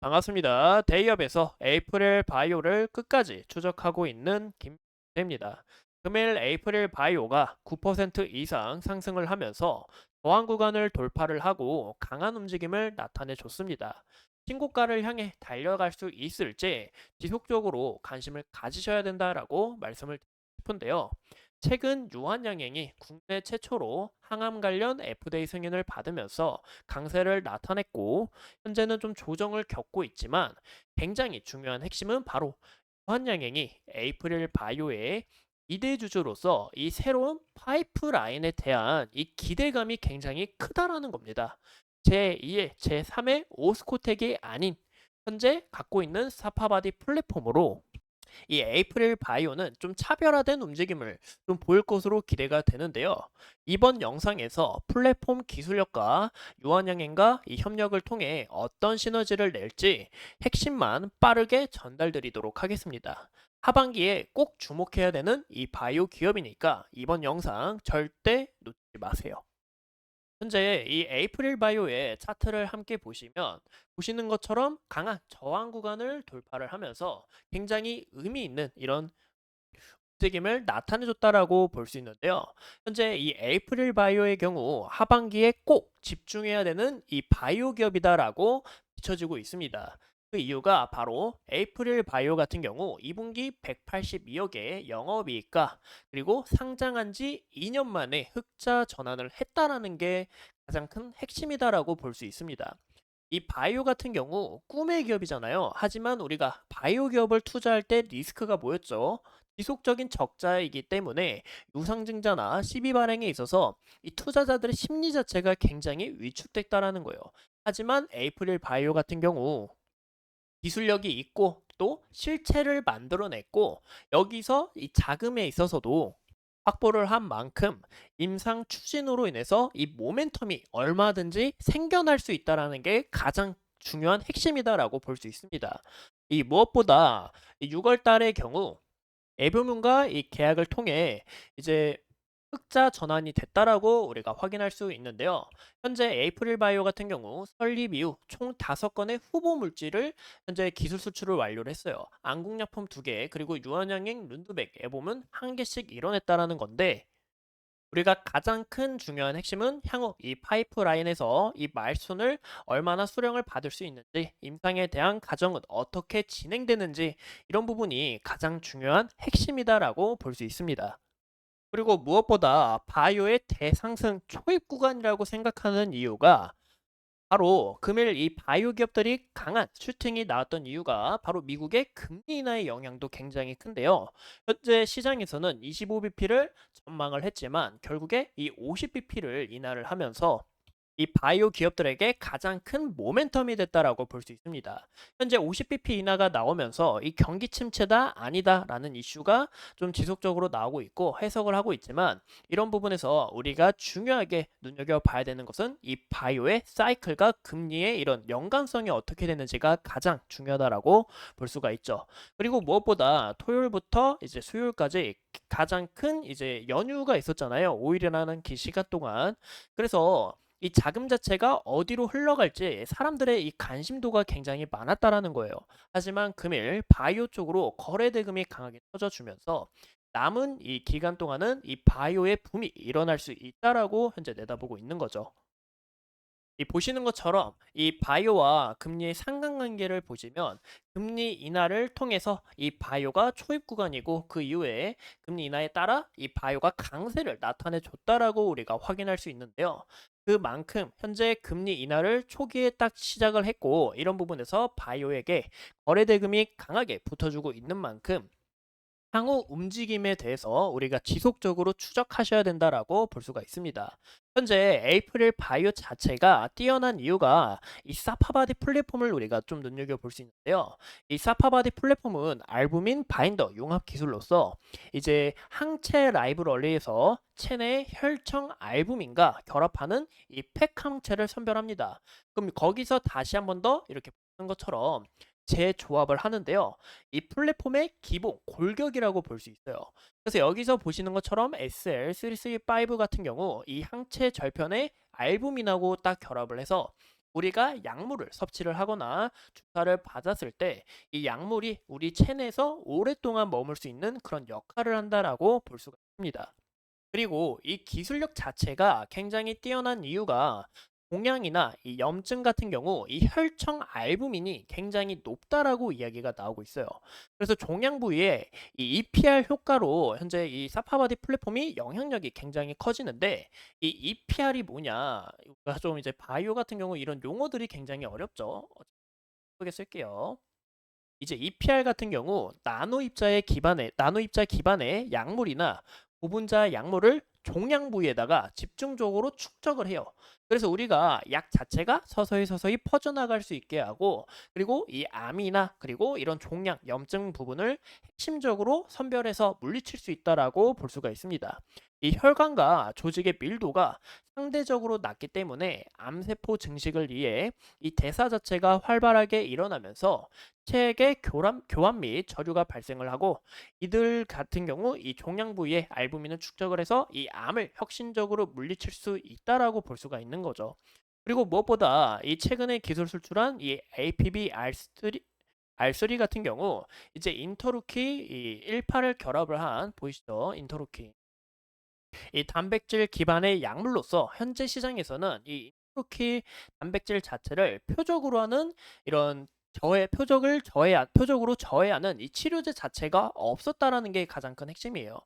반갑습니다. 데이업에서 에이프릴 바이오를 끝까지 추적하고 있는 김대입니다. 금일 에이프릴 바이오가 9% 이상 상승을 하면서 저항 구간을 돌파를 하고 강한 움직임을 나타내 줬습니다. 신고가를 향해 달려갈 수 있을지 지속적으로 관심을 가지셔야 된다라고 말씀을 드리고 싶은데요. 최근 유한양행이 국내 최초로 항암 관련 FDA 승인을 받으면서 강세를 나타냈고 현재는 좀 조정을 겪고 있지만 굉장히 중요한 핵심은 바로 유한양행이 에이프릴 바이오의 2대 주주로서 이 새로운 파이프라인에 대한 이 기대감이 굉장히 크다라는 겁니다. 제2의 제3의 오스코텍이 아닌 현재 갖고 있는 사파바디 플랫폼으로 이 에이프릴 바이오는 좀 차별화된 움직임을 좀 보일 것으로 기대가 되는데요. 이번 영상에서 플랫폼 기술력과 유한양행과 이 협력을 통해 어떤 시너지를 낼지 핵심만 빠르게 전달드리도록 하겠습니다. 하반기에 꼭 주목해야 되는 이 바이오 기업이니까 이번 영상 절대 놓치지 마세요. 현재 이 에이프릴 바이오의 차트를 함께 보시는 것처럼 강한 저항 구간을 돌파를 하면서 굉장히 의미 있는 이런 움직임을 나타내줬다라고 볼 수 있는데요. 현재 이 에이프릴 바이오의 경우 하반기에 꼭 집중해야 되는 이 바이오 기업이다라고 비춰지고 있습니다. 그 이유가 바로 에이프릴 바이오 같은 경우 2분기 182억의 영업이익과 그리고 상장한 지 2년 만에 흑자 전환을 했다라는 게 가장 큰 핵심이다라고 볼 수 있습니다. 이 바이오 같은 경우 꿈의 기업이잖아요. 하지만 우리가 바이오 기업을 투자할 때 리스크가 뭐였죠? 지속적인 적자이기 때문에 유상증자나 시비 발행에 있어서 이 투자자들의 심리 자체가 굉장히 위축됐다라는 거예요. 하지만 에이프릴 바이오 같은 경우 기술력이 있고 또 실체를 만들어냈고 여기서 이 자금에 있어서도 확보를 한 만큼 임상 추진으로 인해서 이 모멘텀이 얼마든지 생겨날 수 있다라는 게 가장 중요한 핵심이다라고 볼 수 있습니다. 이 무엇보다 6월 달의 경우 에브문과 이 계약을 통해 이제 흑자 전환이 됐다라고 우리가 확인할 수 있는데요. 현재 에이프릴 바이오 같은 경우 설립 이후 총 5건의 후보 물질을 현재 기술 수출을 완료를 했어요. 안국약품 2개, 그리고 유한양행, 룬드백, 에보문 1개씩 이뤄냈다라는 건데 우리가 가장 큰 중요한 핵심은 향후 이 파이프라인에서 이 말순을 얼마나 수령을 받을 수 있는지, 임상에 대한 과정은 어떻게 진행되는지 이런 부분이 가장 중요한 핵심이다라고 볼 수 있습니다. 그리고 무엇보다 바이오의 대상승 초입 구간이라고 생각하는 이유가 바로 금일 이 바이오 기업들이 강한 슈팅이 나왔던 이유가 바로 미국의 금리 인하의 영향도 굉장히 큰데요. 현재 시장에서는 25bp를 전망을 했지만 결국에 이 50bp를 인하를 하면서 이 바이오 기업들에게 가장 큰 모멘텀이 됐다라고 볼 수 있습니다. 현재 50bp 인하가 나오면서 이 경기 침체다 아니다라는 이슈가 좀 지속적으로 나오고 있고 해석을 하고 있지만 이런 부분에서 우리가 중요하게 눈여겨봐야 되는 것은 이 바이오의 사이클과 금리의 이런 연관성이 어떻게 되는지가 가장 중요하다라고 볼 수가 있죠. 그리고 무엇보다 토요일부터 이제 수요일까지 가장 큰 이제 연휴가 있었잖아요. 5일이라는 기 시간 동안. 그래서 이 자금 자체가 어디로 흘러갈지 사람들의 이 관심도가 굉장히 많았다라는 거예요. 하지만 금일 바이오 쪽으로 거래 대금이 강하게 터져주면서 남은 이 기간 동안은 이 바이오의 붐이 일어날 수 있다라고 현재 내다보고 있는 거죠. 이 보시는 것처럼 이 바이오와 금리의 상관관계를 보시면 금리 인하를 통해서 이 바이오가 초입 구간이고 그 이후에 금리 인하에 따라 이 바이오가 강세를 나타내 줬다라고 우리가 확인할 수 있는데요. 그만큼 현재 금리 인하를 초기에 딱 시작을 했고 이런 부분에서 바이오에게 거래 대금이 강하게 붙어주고 있는 만큼 향후 움직임에 대해서 우리가 지속적으로 추적하셔야 된다라고 볼 수가 있습니다. 현재 에이프릴 바이오 자체가 뛰어난 이유가 이 사파바디 플랫폼을 우리가 좀 눈여겨볼 수 있는데요. 이 사파바디 플랫폼은 알부민 바인더 융합 기술로서 이제 항체 라이브러리에서 체내 혈청 알부민과 결합하는 이 팩 항체를 선별합니다. 그럼 거기서 다시 한번 더 이렇게 보는 것처럼 재조합을 하는데요. 이 플랫폼의 기본 골격이라고 볼 수 있어요. 그래서 여기서 보시는 것처럼 SL335 같은 경우 이 항체 절편에 알부민하고 딱 결합을 해서 우리가 약물을 섭취를 하거나 주사를 맞았을 때 이 약물이 우리 체내에서 오랫동안 머물 수 있는 그런 역할을 한다라고 볼 수가 있습니다. 그리고 이 기술력 자체가 굉장히 뛰어난 이유가 종양이나 이 염증 같은 경우 이 혈청 알부민이 굉장히 높다라고 이야기가 나오고 있어요. 그래서 종양 부위에 이 EPR 효과로 현재 이 사파바디 플랫폼이 영향력이 굉장히 커지는데 이 EPR이 뭐냐? 이거 좀 이제 바이오 같은 경우 이런 용어들이 굉장히 어렵죠. 크게 쓸게요. 이제 EPR 같은 경우 나노 입자 기반의 약물이나 고분자 약물을 종양 부위에다가 집중적으로 축적을 해요. 그래서 우리가 약 자체가 서서히 퍼져나갈 수 있게 하고 그리고 이 암이나 그리고 이런 종양, 염증 부분을 핵심적으로 선별해서 물리칠 수 있다라고 볼 수가 있습니다. 이 혈관과 조직의 밀도가 상대적으로 낮기 때문에 암세포 증식을 위해 이 대사 자체가 활발하게 일어나면서 체액의 교환 및 저류가 발생을 하고 이들 같은 경우 이 종양 부위에 알부민을 축적을 해서 이 암을 혁신적으로 물리칠 수 있다라고 볼 수가 있는 거죠. 그리고 무엇보다 이 최근에 기술 수출한 이 APB R3 같은 경우 이제 인터루키 이 18을 결합을 한 보이시죠? 인터루키 이 단백질 기반의 약물로서 현재 시장에서는 이 인터루키 단백질 자체를 표적으로 하는 이런 표적으로 저해하는 이 치료제 자체가 없었다라는 게 가장 큰 핵심이에요.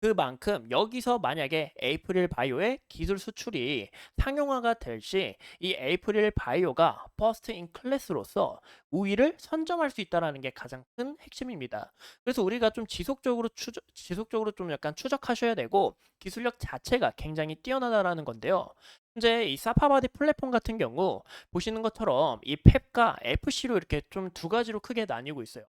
그만큼 여기서 만약에 에이프릴 바이오의 기술 수출이 상용화가 될 시 이 에이프릴 바이오가 퍼스트 인 클래스로서 우위를 선점할 수 있다라는 게 가장 큰 핵심입니다. 그래서 우리가 좀 지속적으로 좀 약간 추적하셔야 되고 기술력 자체가 굉장히 뛰어나다라는 건데요. 현재 이 사파바디 플랫폼 같은 경우 보시는 것처럼 이 펩과 FC로 이렇게 좀 두 가지로 크게 나뉘고 있어요.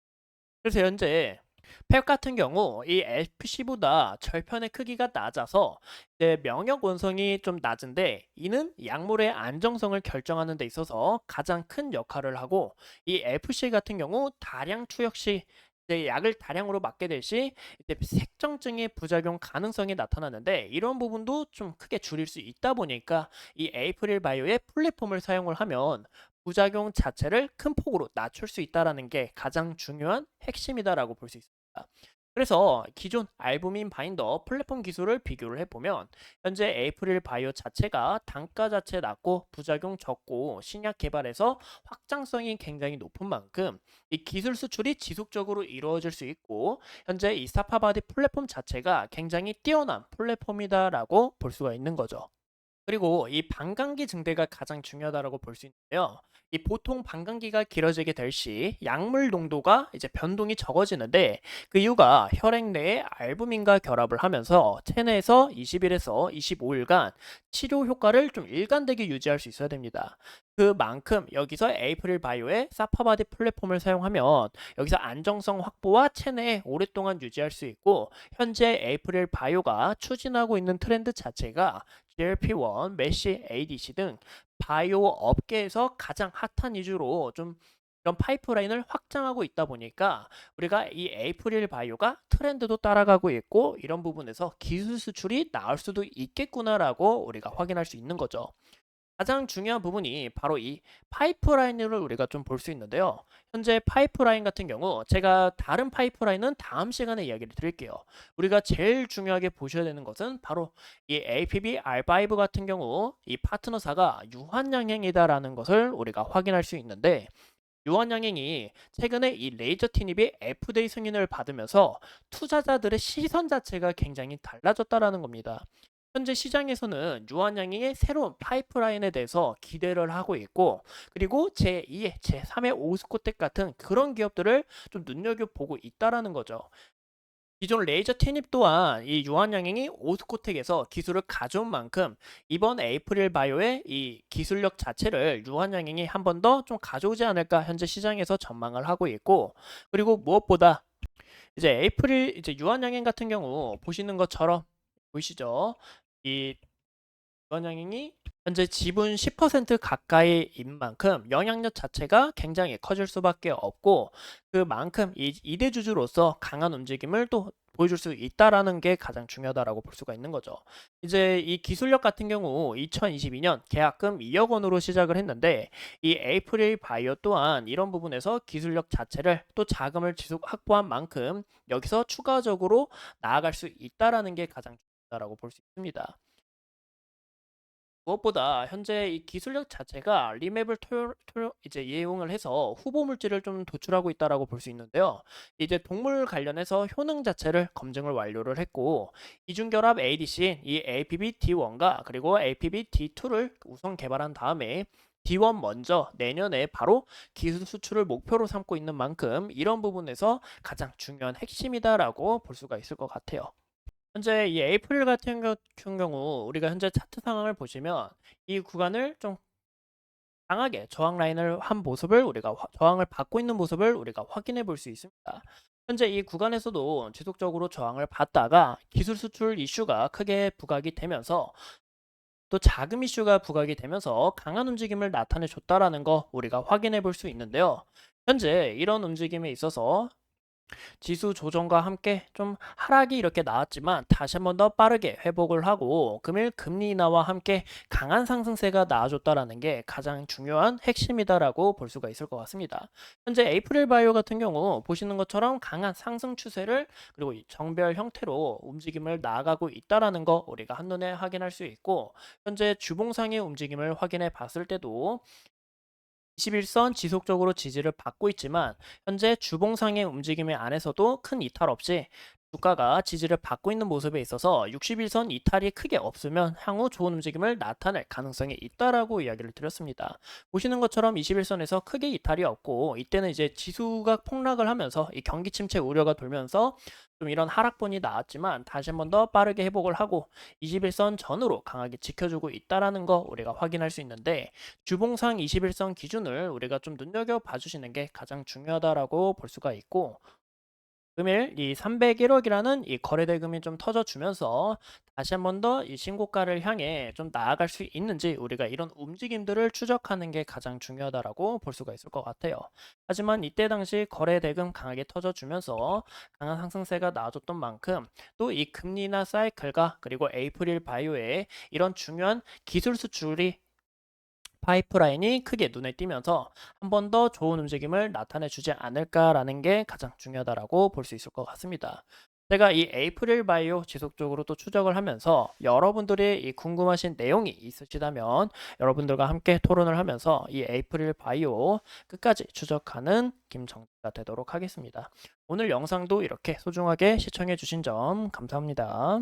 그래서 현재 펩 같은 경우 이 FC보다 절편의 크기가 낮아서 이제 명역 원성이 좀 낮은데 이는 약물의 안정성을 결정하는 데 있어서 가장 큰 역할을 하고 이 FC 같은 경우 다량 투여 시 이제 약을 다량으로 맞게 될 시 이제 색정증의 부작용 가능성이 나타나는데 이런 부분도 좀 크게 줄일 수 있다 보니까 이 에이프릴 바이오의 플랫폼을 사용을 하면 부작용 자체를 큰 폭으로 낮출 수 있다라는 게 가장 중요한 핵심이다라고 볼 수 있습니다. 그래서 기존 알부민 바인더 플랫폼 기술을 비교를 해보면 현재 에이프릴 바이오 자체가 단가 자체 낮고 부작용 적고 신약 개발에서 확장성이 굉장히 높은 만큼 이 기술 수출이 지속적으로 이루어질 수 있고 현재 이 사파바디 플랫폼 자체가 굉장히 뛰어난 플랫폼이다라고 볼 수가 있는 거죠. 그리고 이 반감기 증대가 가장 중요하다고 볼 수 있는데요. 이 보통 반감기가 길어지게 될 시 약물 농도가 이제 변동이 적어지는데 그 이유가 혈액 내에 알부민과 결합을 하면서 체내에서 20일에서 25일간 치료 효과를 좀 일관되게 유지할 수 있어야 됩니다. 그만큼 여기서 에이프릴 바이오의 사파바디 플랫폼을 사용하면 여기서 안정성 확보와 체내에 오랫동안 유지할 수 있고 현재 에이프릴 바이오가 추진하고 있는 트렌드 자체가 GLP-1, 메시, ADC 등 바이오 업계에서 가장 핫한 이주로 좀 이런 파이프라인을 확장하고 있다 보니까 우리가 이 에이프릴 바이오가 트렌드도 따라가고 있고 이런 부분에서 기술 수출이 나올 수도 있겠구나라고 우리가 확인할 수 있는 거죠. 가장 중요한 부분이 바로 이 파이프라인을 우리가 좀 볼 수 있는데요. 현재 파이프라인 같은 경우 제가 다른 파이프라인은 다음 시간에 이야기를 드릴게요. 우리가 제일 중요하게 보셔야 되는 것은 바로 이 APB R5 같은 경우 이 파트너사가 유한양행이다라는 것을 우리가 확인할 수 있는데 유한양행이 최근에 이 레이저 티닙이 FDA 승인을 받으면서 투자자들의 시선 자체가 굉장히 달라졌다라는 겁니다. 현재 시장에서는 유한양행의 새로운 파이프라인에 대해서 기대를 하고 있고 그리고 제2의 제3의 오스코텍 같은 그런 기업들을 좀 눈여겨보고 있다라는 거죠. 기존 레이저 티닙 또한 이 유한양행이 오스코텍에서 기술을 가져온 만큼 이번 에이프릴 바이오의 이 기술력 자체를 유한양행이 한 번 더 좀 가져오지 않을까 현재 시장에서 전망을 하고 있고 그리고 무엇보다 이제 유한양행 같은 경우 보시는 것처럼 보이시죠? 이 유한양행이 현재 지분 10% 가까이인 만큼 영향력 자체가 굉장히 커질 수밖에 없고, 그만큼 이 이대주주로서 강한 움직임을 또 보여줄 수 있다라는 게 가장 중요하다라고 볼 수가 있는 거죠. 이제 이 기술력 같은 경우 2022년 계약금 2억 원으로 시작을 했는데, 이 에이프릴 바이오 또한 이런 부분에서 기술력 자체를 또 자금을 지속 확보한 만큼 여기서 추가적으로 나아갈 수 있다라는 게 가장 중요하다라고 볼 수 있습니다. 무엇보다 현재 이 기술력 자체가 리맵을 이제 이용을 해서 후보 물질을 좀 도출하고 있다라고 볼 수 있는데요. 이제 동물 관련해서 효능 자체를 검증을 완료를 했고, 이중결합 ADC인 이 APB-D1과 그리고 APB-D2를 우선 개발한 다음에 D1 먼저 내년에 바로 기술 수출을 목표로 삼고 있는 만큼 이런 부분에서 가장 중요한 핵심이다라고 볼 수가 있을 것 같아요. 현재 이 에이프릴 같은 경우 우리가 현재 차트 상황을 보시면 이 구간을 좀 강하게 저항 라인을 한 모습을 우리가 저항을 받고 있는 모습을 우리가 확인해 볼 수 있습니다. 현재 이 구간에서도 지속적으로 저항을 받다가 기술 수출 이슈가 크게 부각이 되면서 또 자금 이슈가 부각이 되면서 강한 움직임을 나타내 줬다라는 거 우리가 확인해 볼 수 있는데요. 현재 이런 움직임에 있어서 지수 조정과 함께 좀 하락이 이렇게 나왔지만 다시 한번 더 빠르게 회복을 하고 금일 금리 인하와 함께 강한 상승세가 나와줬다라는 게 가장 중요한 핵심이다라고 볼 수가 있을 것 같습니다. 현재 에이프릴 바이오 같은 경우 보시는 것처럼 강한 상승 추세를 그리고 이 정별 형태로 움직임을 나아가고 있다라는 거 우리가 한눈에 확인할 수 있고, 현재 주봉상의 움직임을 확인해 봤을 때도 21선 지속적으로 지지를 받고 있지만 현재 주봉상의 움직임의 안에서도 큰 이탈 없이 주가가 지지를 받고 있는 모습에 있어서 61선 이탈이 크게 없으면 향후 좋은 움직임을 나타낼 가능성이 있다라고 이야기를 드렸습니다. 보시는 것처럼 21선에서 크게 이탈이 없고 이때는 이제 지수가 폭락을 하면서 이 경기 침체 우려가 돌면서 좀 이런 하락분이 나왔지만 다시 한번 더 빠르게 회복을 하고 21선 전으로 강하게 지켜주고 있다라는 거 우리가 확인할 수 있는데, 주봉상 21선 기준을 우리가 좀 눈여겨봐 주시는 게 가장 중요하다라고 볼 수가 있고, 금일 이 301억이라는 이 거래대금이 좀 터져주면서 다시 한번 더 이 신고가를 향해 좀 나아갈 수 있는지 우리가 이런 움직임들을 추적하는 게 가장 중요하다라고 볼 수가 있을 것 같아요. 하지만 이때 당시 거래대금 강하게 터져주면서 강한 상승세가 나와줬던 만큼 또 이 금리나 사이클과 그리고 에이프릴 바이오의 이런 중요한 기술 수출이 파이프라인이 크게 눈에 띄면서 한 번 더 좋은 움직임을 나타내 주지 않을까라는 게 가장 중요하다라고 볼 수 있을 것 같습니다. 제가 이 에이프릴 바이오 지속적으로 또 추적을 하면서 여러분들이 이 궁금하신 내용이 있으시다면 여러분들과 함께 토론을 하면서 이 에이프릴 바이오 끝까지 추적하는 김정지가 되도록 하겠습니다. 오늘 영상도 이렇게 소중하게 시청해 주신 점 감사합니다.